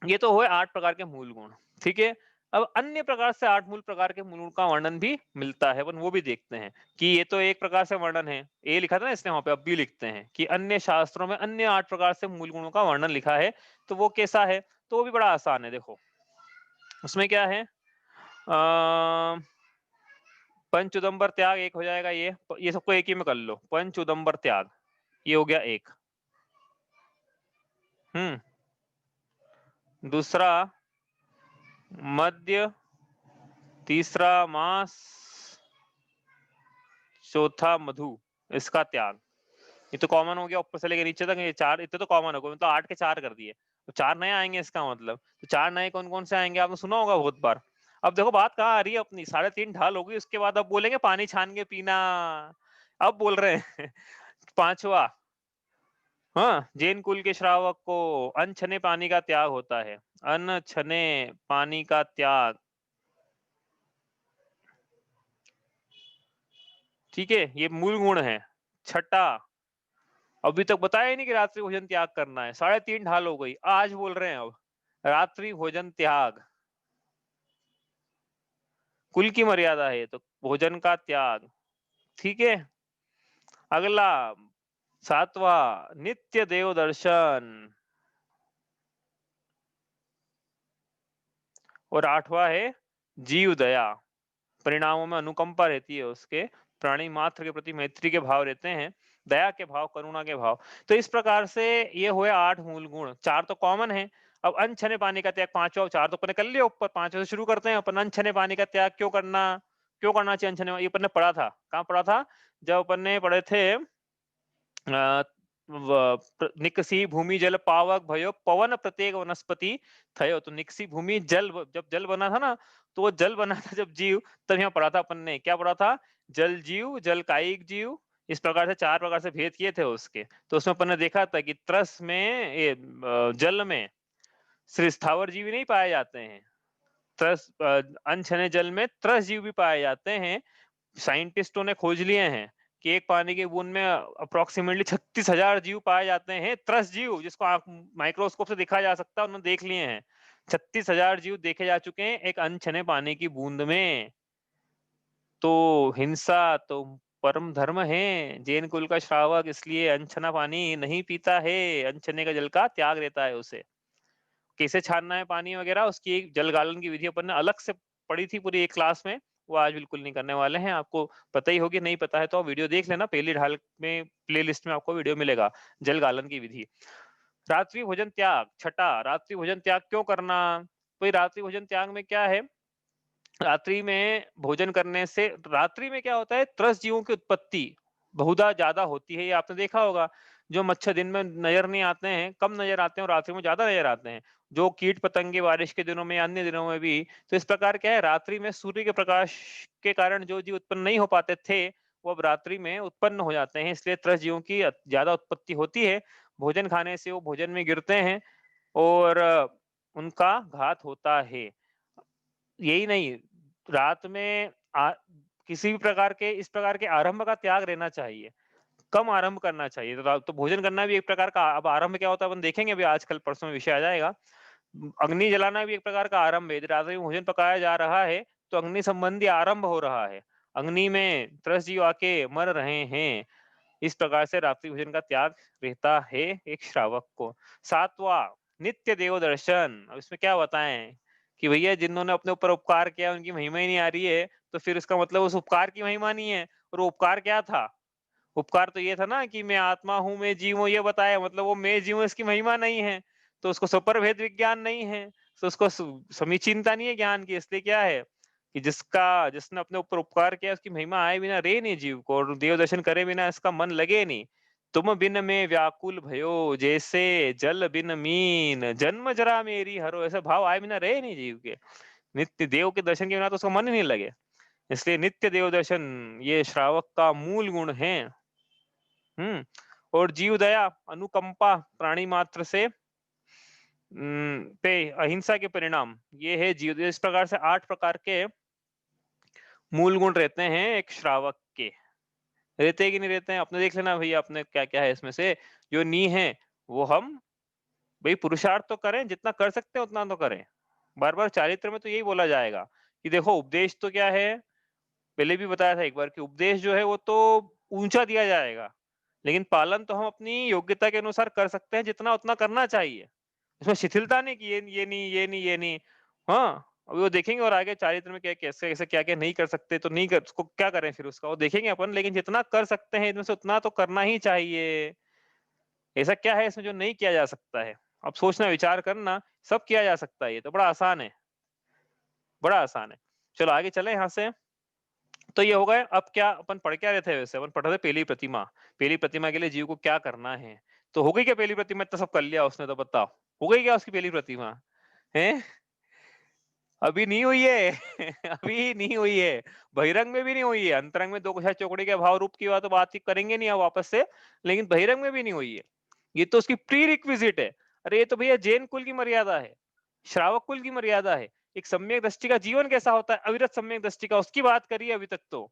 ये तो हुए 8 प्रकार के मूल गुण, ठीक है। अब अन्य प्रकार से 8 मूल प्रकार के मूल गुण का वर्णन भी मिलता है, अपन वो भी देखते हैं कि ये तो एक प्रकार से वर्णन है, ये लिखा था ना इसने, वहां पे अब भी लिखते हैं कि अन्य शास्त्रों में अन्य 8 प्रकार से मूल गुणों का वर्णन लिखा है। तो वो कैसा है? तो वो भी बड़ा आसान है, देखो उसमें क्या है, पंच उदंबर त्याग एक हो जाएगा, ये सबको एक ही में कर लो, पंच उदंबर त्याग, ये हो गया एक। दूसरा मध्य, तीसरा मास, चौथा मधु, इसका त्याग। ये तो कॉमन हो गया ऊपर से लेके नीचे तक, ये 4 इतने तो कॉमन हो गए, मतलब 8 के 4 कर दिए, तो 4 नए आएंगे इसका मतलब। तो 4 नए कौन कौन से आएंगे, आपने सुना होगा बहुत बार। अब देखो बात कहाँ आ रही है अपनी, 3.5 ढाल होगी, उसके बाद अब बोलेंगे पानी छान के पीना, अब बोल रहे हैं। पांचवा, हाँ, जैन कुल के श्रावक को अनछने पानी का त्याग होता है, अनछने पानी का त्याग, ठीक है, ये मूल गुण है। छठा, अभी तक बताया ही नहीं कि रात्रि भोजन त्याग करना है, 3.5 ढाल हो गई, आज बोल रहे हैं अब रात्रि भोजन त्याग, कुल की मर्यादा है तो भोजन का त्याग, ठीक है। अगला 7वां, नित्य देव दर्शन, और 8वां है जीव दया, परिणामों में अनुकंपा रहती है उसके, प्राणी मात्र के प्रति मैत्री के भाव रहते हैं, दया के भाव, करुणा के भाव। तो इस प्रकार से ये हुए 8 मूल गुण, 4 तो कॉमन है। अब अनछने पानी का त्याग 5वां, 4 तो अपन ने कर लिया ऊपर, 5वें से शुरू करते हैं अपन। अनछने पानी का त्याग क्यों करना चाहिए अनछने, ये अपन ने पढ़ा था, कहाँ पढ़ा था, जब अपन ने पढ़े थे निकसी भूमि जल पावक भयो पवन प्रत्येक वनस्पति थयो। तो निकसी भूमि जल, जब जल बना था ना, तो वो जल बना था जब जीव, तब यहाँ पढ़ा था अपन ने, क्या पढ़ा था, जल जीव, जल कायिक जीव, इस प्रकार से 4 प्रकार से भेद किए थे उसके। तो उसमें अपन ने देखा था कि त्रस में, ये जल में सिर्फ स्थावर जीव नहीं पाए जाते हैं, त्रस अनछने जल में त्रस जीव भी पाए जाते हैं। साइंटिस्टों ने खोज लिए हैं कि एक पानी की बूंद में अप्रोक्सीमेटली 36,000 जीव पाए जाते हैं, त्रस जीव, जिसको माइक्रोस्कोप से देखा जा सकता है, उन्होंने देख लिए हैं। 36,000 जीव देखे जा चुके हैं एक अनछने पानी की बूंद में। तो हिंसा तो परम धर्म है। जैन कुल का श्रावक इसलिए अनछना पानी नहीं पीता है, अनछने का जल का त्याग रहता है उसे। कैसे छानना है पानी वगैरह, उसकी एक जल गालन की विधि अपन ने अलग से पढ़ी थी पूरी एक क्लास में, वो आज बिल्कुल नहीं करने वाले हैं। आपको पता ही होगी, नहीं पता है तो आप वीडियो देख लेना, पहली ढाल में प्लेलिस्ट में आपको वीडियो मिलेगा जल गालन की विधि। रात्रि भोजन त्याग, छठा, रात्रि भोजन त्याग क्यों करना? तो रात्रि भोजन त्याग में क्या है, रात्रि में भोजन करने से रात्रि में क्या होता है, त्रस्त जीवों की उत्पत्ति बहुधा ज्यादा होती है। ये आपने देखा होगा, जो मच्छर दिन में नजर नहीं आते हैं, कम नजर आते हैं, और रात्रि में ज्यादा नजर आते हैं। जो कीट पतंगे बारिश के दिनों में, अन्य दिनों में भी, तो इस प्रकार क्या है, रात्रि में सूर्य के प्रकाश के कारण जो जीव उत्पन्न नहीं हो पाते थे, वो अब रात्रि में उत्पन्न हो जाते हैं। इसलिए त्रस्त जीवों की ज्यादा उत्पत्ति होती है। भोजन खाने से वो भोजन में गिरते हैं और उनका घात होता है। यही नहीं, रात में किसी भी प्रकार के इस प्रकार के आरंभ का त्याग रहना चाहिए, कम आरंभ करना चाहिए। तो भोजन करना भी एक प्रकार का, अब आरंभ क्या होता है अपन देखेंगे, अभी आजकल परसों में विषय आ जाएगा। अग्नि जलाना भी एक प्रकार का आरंभ है। रात में भोजन पकाया जा रहा है तो अग्नि संबंधी आरंभ हो रहा है, अग्नि में त्रस्त जीव आके मर रहे हैं। इस प्रकार से रात्रि भोजन का त्याग रहता है एक श्रावक को। सातवां, नित्य देव दर्शन। अब इसमें क्या बताएं कि भैया जिन्होंने अपने ऊपर उपकार किया उनकी महिमा ही नहीं आ रही है, तो फिर उसका मतलब उस उपकार की महिमा नहीं है। और वो उपकार क्या था? उपकार तो ये था ना कि मैं आत्मा हूं, मैं जीव हूं, ये बताया, मतलब वो मैं जीव हूं इसकी महिमा नहीं है, तो उसको स्वपर भेद विज्ञान नहीं है, तो उसको समीचीनता नहीं है ज्ञान की। इसलिए क्या है कि जिसने अपने ऊपर उपकार किया उसकी महिमा आए बिना रहे नहीं जीव को, और देव दर्शन करे बिना इसका मन लगे नहीं। तुम बिन में व्याकुल भयो, जैसे जल बिन मीन, जन्म जरा मेरी हरो, ऐसा भाव आए बिना रहे नहीं जीव के। नित्य देव के दर्शन के बिना तो उसका मन ही नहीं लगे। इसलिए नित्य देव दर्शन ये श्रावक का मूल गुण है। और जीव दया, अनुकंपा प्राणी मात्र से पे अहिंसा के परिणाम, ये है जीव। इस प्रकार से 8 प्रकार के मूल गुण रहते हैं एक श्रावक के। रहते हैं कि नहीं रहते हैं, अपने देख लेना भैया, अपने क्या क्या है इसमें से जो नी है वो हम भाई पुरुषार्थ तो करें, जितना कर सकते हैं उतना तो करें। बार बार चारित्र में तो यही बोला जाएगा कि देखो उपदेश तो क्या है, पहले भी बताया था एक बार कि उपदेश जो है वो तो ऊंचा दिया जाएगा, लेकिन पालन तो हम अपनी योग्यता के अनुसार कर सकते हैं, जितना उतना करना चाहिए। इसमें शिथिलता नहीं कि ये नहीं, ये नहीं, ये नहीं। हाँ, अभी वो देखेंगे और आगे चारित्र में क्या कैसे कैसे क्या क्या नहीं कर सकते, तो नहीं कर उसको क्या करें फिर उसका वो देखेंगे अपन, लेकिन जितना कर सकते हैं इनमें से उतना तो करना ही चाहिए। ऐसा क्या है इसमें जो नहीं किया जा सकता है? अब सोचना, विचार करना, सब किया जा सकता है, ये तो बड़ा आसान है, बड़ा आसान है। चलो आगे चले यहाँ से। तो ये हो गए। अब क्या अपन पढ़ क्या रहे थे, वैसे अपन पढ़ रहे थे पहली प्रतिमा। पहली प्रतिमा के लिए जीव को क्या करना है? तो हो गई क्या पहली प्रतिमा? इतना सब कर लिया उसने, तो बताओ हो गई क्या उसकी पहली प्रतिमा? है? अभी नहीं हुई है अभी नहीं हुई है। बहिरंग में भी नहीं हुई है, अंतरंग में दो कुशा चौकड़ी के भाव रूप की बात ही करेंगे नहीं अब वापस से, लेकिन बहिरंग में भी नहीं हुई है। ये तो उसकी प्री रिक्विजिट है। अरे ये तो भैया जैन कुल की मर्यादा है, श्रावक कुल की मर्यादा है। एक सम्यक दृष्टि का जीवन कैसा होता है, अविरत सम्यक दृष्टि का, उसकी बात करिए अभी तक तो।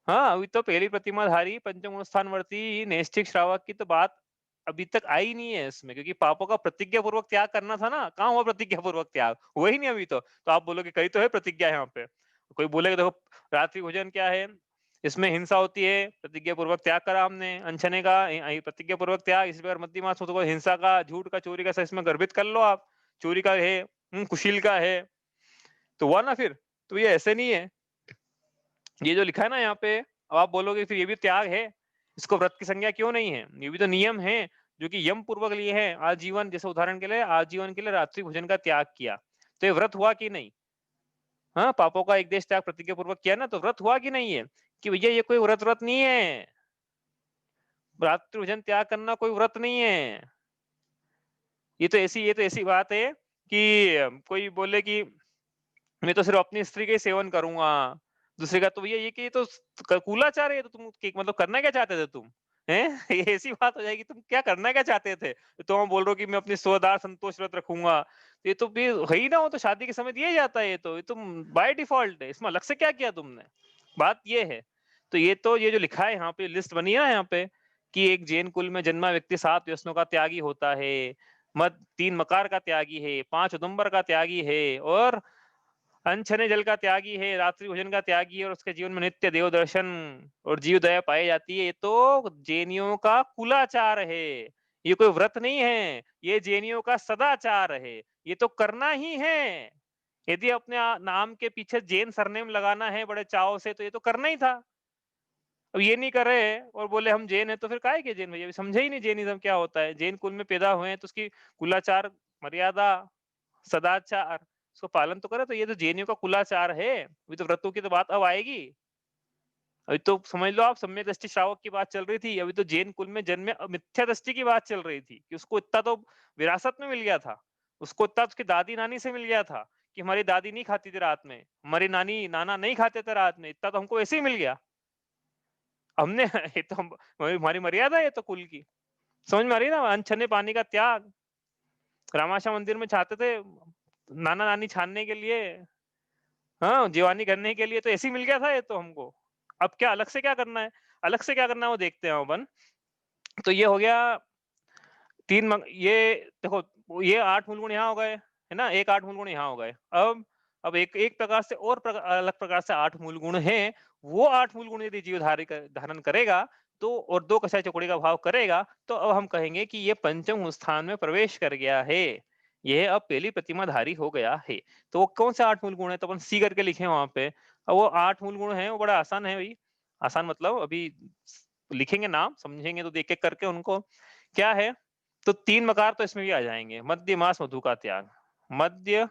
हाँ, अभी तो पहली प्रतिमाधारी पंचम स्थानवर्ती नैष्ठिक श्रावक की तो बात अभी तक आई नहीं है इसमें, क्योंकि पापों का प्रतिज्ञा पूर्वक त्याग करना था ना। कहाँ हुआ प्रतिज्ञा पूर्वक त्याग? हुआ ही नहीं अभी तो आप बोलोगे कहीं तो है प्रतिज्ञा यहाँ पे। कोई बोलेगा देखो रात्रि भोजन क्या है, इसमें हिंसा होती है, प्रतिज्ञा पूर्वक त्याग करा हमने अनछने का, प्रतिज्ञा पूर्वक त्याग। इसी प्रकार मध्य मास तो हिंसा का, झूठ का, चोरी का, इसमें गर्भित कर लो आप। चोरी का है, कुशील का है, तो हुआ ना फिर। तो ये ऐसे नहीं है, ये जो लिखा है ना यहाँ पे, अब आप बोलोगे फिर ये भी त्याग है, इसको व्रत की संज्ञा क्यों नहीं है? ये भी तो नियम है जो कि यम पूर्वक लिए हैं आजीवन। जैसे उदाहरण के लिए आजीवन के लिए रात्रि भोजन का त्याग किया, तो ये व्रत हुआ कि नहीं? हाँ, पापों का एक देश त्याग प्रतिज्ञा पूर्वक किया ना, तो व्रत हुआ कि नहीं है? कि भैया ये कोई व्रत नहीं है, रात्रि भोजन त्याग करना कोई व्रत नहीं है। ये तो ऐसी बात है कि कोई बोले कि मैं तो सिर्फ अपनी स्त्री के ही सेवन करूंगा, दूसरे का तो भैया ये कि ये तो कूलाचार है। तो तुम मतलब करना क्या चाहते थे तुम? हैं ये ऐसी बात हो जाएगी, तुम क्या करना क्या चाहते थे? तो हम बोल रहे हो कि मैं अपनी स्वदार संतोष व्रत रखूंगा, ये तो भी है ही ना। हो तो शादी के समय दिया जाता है, ये तुम बाय डिफॉल्ट है, इसमें अलग से क्या किया तुमने? बात ये है। तो ये जो लिखा है यहाँ पे, लिस्ट बनी है ना यहाँ पे, कि एक जैन कुल में जन्मा व्यक्ति 7 व्यसनों का त्यागी होता है। तीन मकार का त्यागी है, पांच उदुम्बर का त्यागी है, और अनछने जल का त्यागी है, रात्रि भोजन का त्यागी है, और उसके जीवन में नित्य देव दर्शन और जीव दया पाई जाती है। ये तो जैनियों का कुलाचार है, ये कोई व्रत नहीं है, ये जैनियों का सदाचार है, ये तो करना ही है। यदि अपने नाम के पीछे जैन सरनेम लगाना है बड़े चाव से, तो ये तो करना ही था। अब ये नहीं कर रहे और बोले हम जैन है, तो फिर काहे के जैन भैया? अभी समझे ही नहीं जैनिज्म क्या होता है। जैन कुल में पैदा हुए हैं तो उसकी कुलाचार, मर्यादा, सदाचार, उसको पालन तो करे। तो ये तो जैनियों का कुलाचार है। अभी तो व्रतों की तो बात अब आएगी। अभी तो समझ लो आप, सम्यक दृष्टि श्रावक की बात चल रही थी। अभी तो जैन कुल में जन्मे मिथ्या दृष्टि की बात चल रही थी कि उसको इतना तो विरासत में मिल गया था, उसको इतना उसकी दादी नानी से मिल गया था कि हमारी दादी नहीं खाती थी रात में, हमारी नानी नाना नहीं खाते थे रात में, इतना तो हमको ऐसे ही मिल गया। हमने ये तो हमारी मर्यादा है, ये तो कुल की। समझ में आ रही है ना? अनछने पानी का त्याग, रामाशा मंदिर में चाहते थे नाना नानी छानने के लिए, हाँ जीवानी करने के लिए, तो ऐसे ही मिल गया था ये तो हमको। अब क्या अलग से क्या करना है, अलग से क्या करना है वो देखते हैं अपन। तो ये हो गया ये देखो, ये 8 मूल गुण यहाँ हो गए, है ना? एक 8 मूल गुण यहाँ हो गए। अब एक एक प्रकार से और अलग प्रकार से 8 मूल गुण हैं। वो 8 मूल गुण यदि जीव धारण करेगा तो, और 2 कसाई चौकड़ी का भाव करेगा, तो अब हम कहेंगे कि ये पंचम स्थान में प्रवेश कर गया है, यह अब पहली प्रतिमाधारी हो गया है। तो वो कौन से 8 मूल गुण है? तो अपन सी करके लिखे वहां पे। अब वो 8 मूल गुण है, वो बड़ा आसान है भाई। आसान मतलब अभी लिखेंगे नाम, समझेंगे तो देख एक करके उनको। क्या है? तो 3 मकार तो इसमें भी आ जाएंगे। मध्य मास मधु का त्याग, मध्य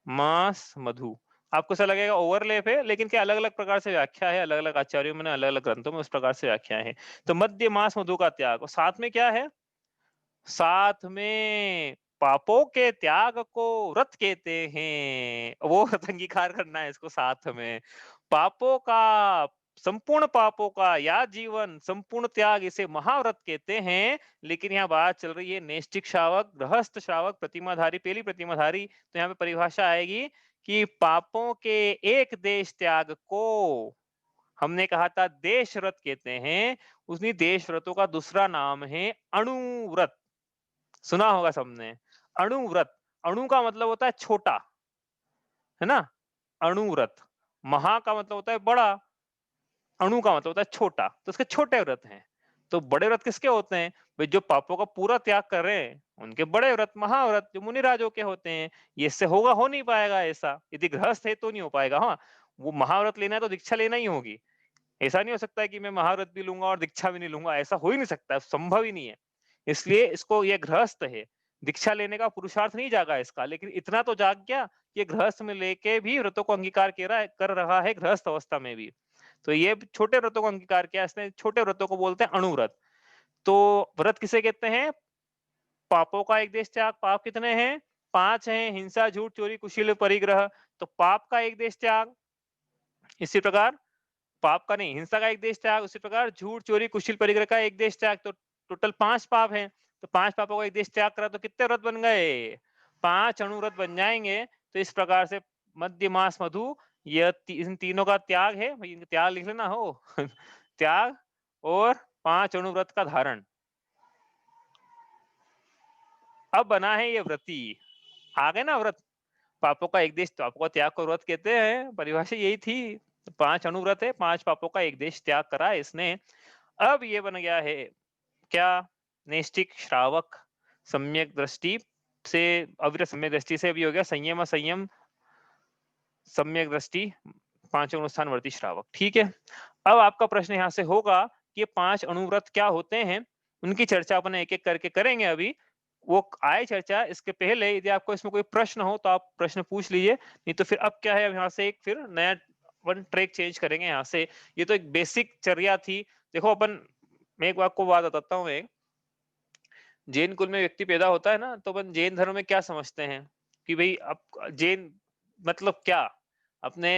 मास मधु। आपको ऐसा लगेगा ओवरलैप है, लेकिन क्या अलग अलग प्रकार से व्याख्या है, अलग अलग आचार्यों में, अलग अलग ग्रंथों में उस प्रकार से व्याख्या है। तो मध्य मास मधु का त्याग, और साथ में क्या है? साथ में पापों के त्याग को व्रत कहते हैं, वो व्रत अंगीकार करना है इसको साथ में। पापों का, संपूर्ण पापों का या जीवन संपूर्ण त्याग, इसे महाव्रत कहते हैं। लेकिन यहाँ बात चल रही है नैष्ठिक श्रावक, गृहस्थ श्रावक, प्रतिमाधारी, पहली प्रतिमाधारी। तो यहाँ पे परिभाषा आएगी कि पापों के एक देश त्याग को हमने कहा था देश व्रत कहते हैं। उन्हीं देश व्रतों का दूसरा नाम है अणुव्रत। सुना होगा सबने, अणुव्रत। अणु का मतलब होता है छोटा, है ना? अणुव्रत। महा का मतलब होता है बड़ा, अणु का मतलब होता है छोटा, तो उसके छोटे व्रत हैं। तो बड़े व्रत किसके होते हैं भाई? जो पापों का पूरा त्याग कर रहे हैं उनके बड़े व्रत, महाव्रत जो मुनिराजों के होते हैं। ये इससे होगा, हो नहीं पाएगा ऐसा, यदि गृहस्थ है तो नहीं हो पाएगा। हाँ, वो महाव्रत लेना है तो दीक्षा लेना ही होगी। ऐसा नहीं हो सकता है कि मैं महाव्रत भी लूंगा और दीक्षा भी नहीं लूंगा, ऐसा हो ही नहीं सकता, संभव ही नहीं है। इसलिए इसको, ये गृहस्थ है, दीक्षा लेने का पुरुषार्थ नहीं जागा इसका, लेकिन इतना तो जाग गया कि गृहस्थ में लेके भी व्रतों को अंगीकार कर रहा है गृहस्थ अवस्था में भी। तो ये छोटे व्रतों को अंगीकार किया इसने, छोटे व्रतों को बोलते हैं अणुव्रत। तो व्रत किसे कहते हैं? पापों का एक देश त्याग। पाप कितने हैं? 5 हैं। हिंसा, झूठ, चोरी, कुशील, परिग्रह। तो पाप का एक देश त्याग। इसी प्रकार पाप का नहीं, हिंसा का एक देश त्याग। उसी प्रकार झूठ, चोरी, कुशील, परिग्रह का एक देश त्याग। तो टोटल 5 पाप हैं। तो 5 पापों का एक देश त्याग करा तो कितने व्रत बन गए? 5 अणुव्रत बन जाएंगे। तो इस प्रकार से मध्य मास मधु, यह इन तीनों का त्याग है भाई, त्याग लिख लेना हो त्याग और 5 अणुव्रत का धारण। अब बना है ये व्रती। आ गए ना व्रत? पापों का एक देश, पापों का त्याग को व्रत कहते हैं, परिभाषा यही थी। 5 अणुव्रत है, 5 पापों का एक देश त्याग करा इसने। अब ये बन गया है क्या? नैष्ठिक श्रावक सम्यक दृष्टि से, अविरत सम्यक दृष्टि से भी हो गया संयम, संयम, सम्यक दृष्टि, पांचों अनुष्ठान वर्ती श्रावक। ठीक है। अब आपका प्रश्न यहाँ से होगा कि 5 अणुव्रत क्या होते हैं, उनकी चर्चा अपन एक एक करके करेंगे अभी। वो आए चर्चा, इसके पहले यदि आपको इसमें कोई प्रश्न हो तो आप प्रश्न पूछ लीजिए, नहीं तो फिर अब क्या है, अब यहाँ से एक फिर नया वन ट्रैक चेंज करेंगे यहाँ से। ये तो एक बेसिक चर्या थी। देखो अपन, मैं एक आपको बात बताता हूँ। एक जैन कुल में व्यक्ति पैदा होता है ना, तो अपन जैन धर्म में क्या समझते हैं कि भाई अब जैन मतलब क्या? अपने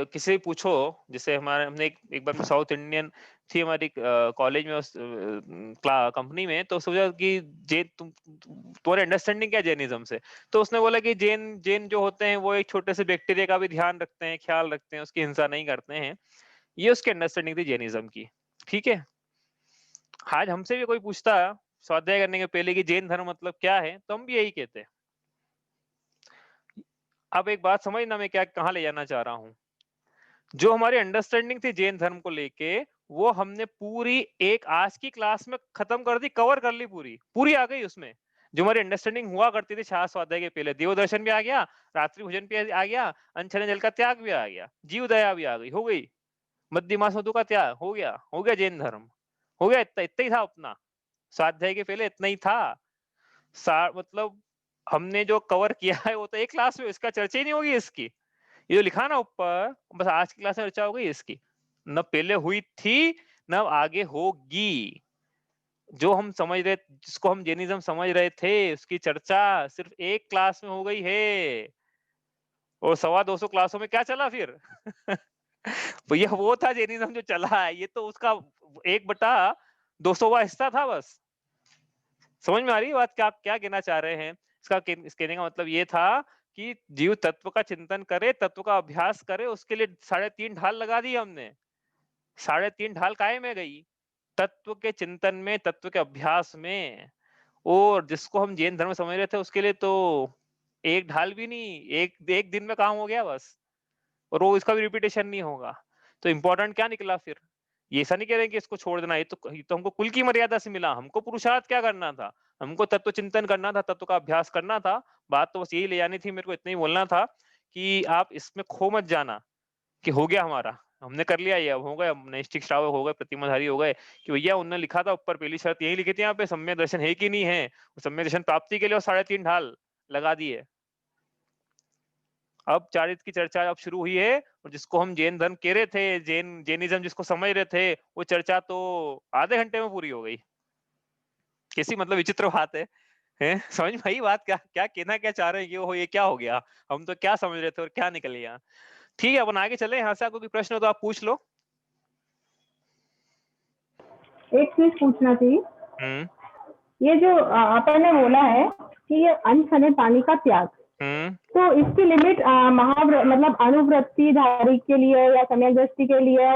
किसी पूछो, जैसे हमारे, हमने एक बार में साउथ इंडियन थी हमारी कॉलेज में, उस कंपनी में, तो सोचा कि जैन तुम्हारी अंडरस्टैंडिंग क्या है जैनिज्म से? तो उसने बोला कि जैन जैन जो होते हैं वो एक छोटे से बैक्टीरिया का भी ध्यान रखते हैं, ख्याल रखते हैं, उसकी हिंसा नहीं करते हैं। ये उसकी अंडरस्टैंडिंग थी जैनिज्म की। ठीक है। आज हमसे भी कोई पूछता स्वाध्याय करने के पहले कि जैन धर्म मतलब क्या है, तो हम भी यही कहते हैं। अब एक बात समझना मैं क्या कहाँ ले जाना चाह रहा हूँ। जो हमारी अंडरस्टैंडिंग थी जैन धर्म को लेके, वो हमने पूरी एक आज की क्लास में खत्म कर दी, कवर कर ली, पूरी पूरी आ गई उसमें। जो हमारी अंडरस्टैंडिंग हुआ करती थी शास्त्र स्वाध्याय के पहले, देव दर्शन भी आ गया, रात्रि भोजन भी आ गया, अनशन जल का त्याग भी आ गया, जीव दया भी आ गई, हो गई। मध्यमास मधु का त्याग हो गया जैन धर्म, हो गया। इतना इतना ही था अपना, स्वाध्याय के पहले इतना ही था। मतलब हमने जो कवर किया है वो तो एक क्लास में, इसका चर्चा ही नहीं होगी इसकी। ये जो लिखा ना ऊपर, बस आज की क्लास में चर्चा हो गई इसकी, न पहले हुई थी न आगे होगी। जो हम समझ रहे, जिसको हम जैनिज्म समझ रहे थे, उसकी चर्चा सिर्फ एक क्लास में हो गई है। और 225 क्लासों में क्या चला फिर? भैया वो था जैनिज्म जो चला है, ये तो उसका 1/200वां हिस्सा था बस। समझ में आ रही है बात, क्या क्या कहना चाह रहे हैं? इस कहने का मतलब ये था कि जीव तत्व का चिंतन करे, तत्व का अभ्यास करे, उसके लिए 3.5 ढाल लगा दी हमने। 3.5 ढाल काहे में गई? तत्व के चिंतन में, तत्व के अभ्यास में। और जिसको हम जैन धर्म समझ रहे थे, उसके लिए तो एक ढाल भी नहीं, एक एक दिन में काम हो गया बस। और वो इसका भी रिपीटेशन नहीं होगा। तो इंपॉर्टेंट क्या निकला फिर? ये ऐसा नहीं कह रहे कि इसको छोड़ देना, ये तो हमको कुल की मर्यादा से मिला। हमको पुरुषार्थ क्या करना था? हमको तत्व चिंतन करना था, तत्व का अभ्यास करना था। बात तो बस यही ले जानी थी, मेरे को इतना ही बोलना था कि आप इसमें खो मत जाना कि हो गया हमारा, हमने कर लिया, ये अब हो गए, नैष्ठिक श्रावक हो गए, प्रतिमाधारी हो गए। कि भैया उन्होंने लिखा था ऊपर, पहली शर्त यही लिखी थी यहाँ पे, सम्यक दर्शन है कि नहीं है। सम्यक दर्शन प्राप्ति के लिए 3.5 ढाल लगा दिए। अब चारित्र की चर्चा अब शुरू हुई है, और जिसको हम जैन धर्म कह रहे थे, जैनिज्म जिसको समझ रहे थे, वो चर्चा तो आधे घंटे में पूरी हो गई। कैसी मतलब विचित्र बात है, हैं? समझ में आई बात? क्या क्या कहना क्या चाह रहे हैं? ये क्या हो गया? हम तो क्या समझ रहे थे और क्या निकल गया? ठीक है, अपन आगे चले। यहाँ से आपको कोई प्रश्न हो तो आप पूछ लो। एक चीज पूछना थी, ये जो अपन ने बोला है कि ये अनछने पानी का त्याग, तो इसकी लिमिट मतलब अनुवृत्ति धारी के लिए या सम्यक दृष्टि के लिए,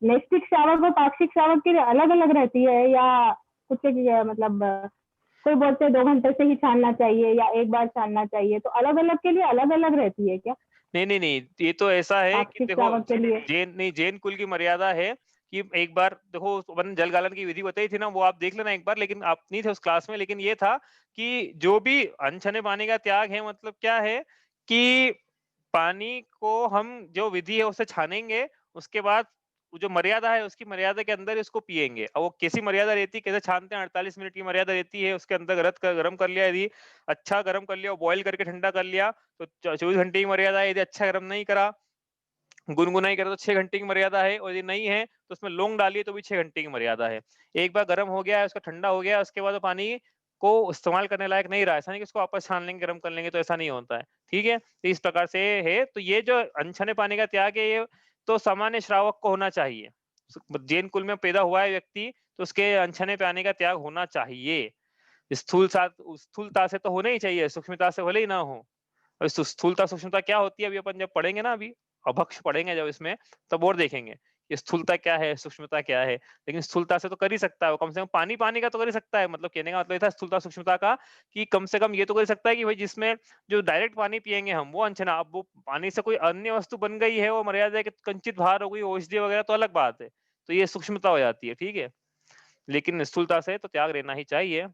नैष्ठिक श्रावक और पाक्षिक श्रावक के लिए अलग अलग रहती है, या कुछ मतलब कोई बोलते हैं 2 घंटे से ही छानना चाहिए या एक बार छानना चाहिए, तो अलग अलग के लिए अलग अलग रहती है क्या? नहीं, ये तो ऐसा है कि पाक्षिक देखो, श्रावक के लिए जैन कुल की मर्यादा है कि एक बार देखो, अपन जल गालन की विधि बताई थी ना, वो आप देख लेना एक बार, लेकिन आप नहीं थे उस क्लास में। लेकिन ये था कि जो भी अनछने पानी का त्याग है, मतलब क्या है कि पानी को हम जो विधि है उसे छानेंगे, उसके बाद जो मर्यादा है उसकी मर्यादा के अंदर इसको पिएंगे। और वो कैसी मर्यादा रहती है, कैसे छानते हैं, 48 मिनट की मर्यादा रहती है। उसके अंदर गरम कर लिया, यदि अच्छा गरम कर लिया, बॉईल करके ठंडा कर लिया तो 24 घंटे की मर्यादा है। यदि अच्छा गरम नहीं करा, गुनगुना ही करा, तो 6 घंटे की मर्यादा है। और यदि नहीं है तो उसमें लौंग डालिए तो भी 6 घंटे की मर्यादा है। एक बार गर्म हो गया है, उसका ठंडा हो गया, उसके बाद वो पानी को इस्तेमाल करने लायक नहीं रहा, ऐसा नहीं कि उसको वापस छान लेंगे, गर्म कर लेंगे, तो ऐसा नहीं होता है। ठीक है, तो इस प्रकार से है। तो ये जो अनछने पानी का त्याग है, ये तो सामान्य श्रावक को होना चाहिए। जैन कुल में पैदा हुआ है व्यक्ति, तो उसके अनछने पानी का त्याग होना चाहिए। स्थूलता से तो होना ही चाहिए, सूक्ष्मता से भले ही ना हो। स्थूलता सूक्ष्मता क्या होती है, अभी अपन जब पढ़ेंगे ना, अभी अभक्ष पढ़ेंगे जब इसमें, तब और देखेंगे कि स्थूलता क्या है, सूक्ष्मता क्या है। लेकिन स्थूलता से तो कर ही सकता है वो, कम से कम पानी पानी का तो कर ही सकता है। मतलब कहने का मतलब ये था स्थूलता सूक्ष्मता का, कि कम से कम ये तो कर सकता है कि भाई जिसमें जो डायरेक्ट पानी पिएंगे हम, वो अनछना। अब वो पानी से कोई अन्य वस्तु बन गई है, वो मर्यादा के कंचित बाहर हो गई, औषधि वगैरह, तो अलग बात है, तो ये सूक्ष्मता हो जाती है। ठीक है, लेकिन स्थूलता से तो त्याग रहना ही चाहिए।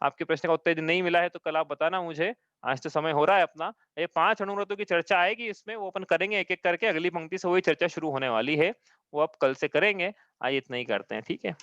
आपके प्रश्न का उत्तर यदि नहीं मिला है तो कल आप बताना मुझे। आज तो समय हो रहा है अपना। ये 5 अनुव्रतों की चर्चा आएगी इसमें, वो अपन करेंगे एक एक करके। अगली पंक्ति से वही चर्चा शुरू होने वाली है, वो आप कल से करेंगे। आइए इतना ही करते हैं, ठीक है।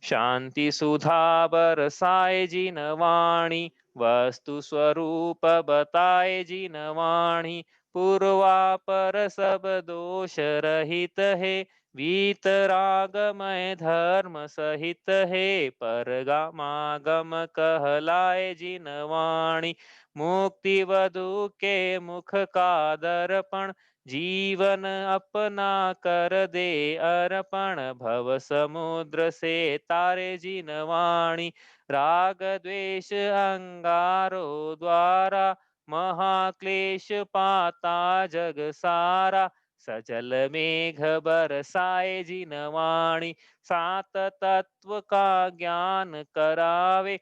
शांति सुधा बरसाए जिन वाणी, वस्तु स्वरूप बताए जिन वाणी, पूर्वापर सब दोष रहित है, वीतरागमय धर्म सहित है, परगामागम कहलाए जिन वाणी, मुक्ति वधु के मुख का दर्पण, जीवन अपना कर दे अर्पण, भव समुद्र से तारे जिन वाणी, राग द्वेष अंगारो द्वारा, महाक्लेश पाता जग सारा, सजल मेघ बरसाए जिन वाणी, सात तत्व का ज्ञान करावे।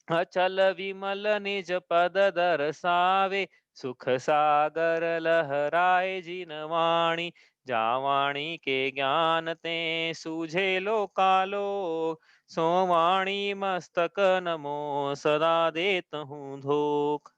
अचल विमल निज पद दर्शावे, सुख सागर लहराए जिन वाणी। जा वाणी के ज्ञान ते सूझे लोकालोक, सो वाणी मस्तक नमो सदा देत हूँ धोख।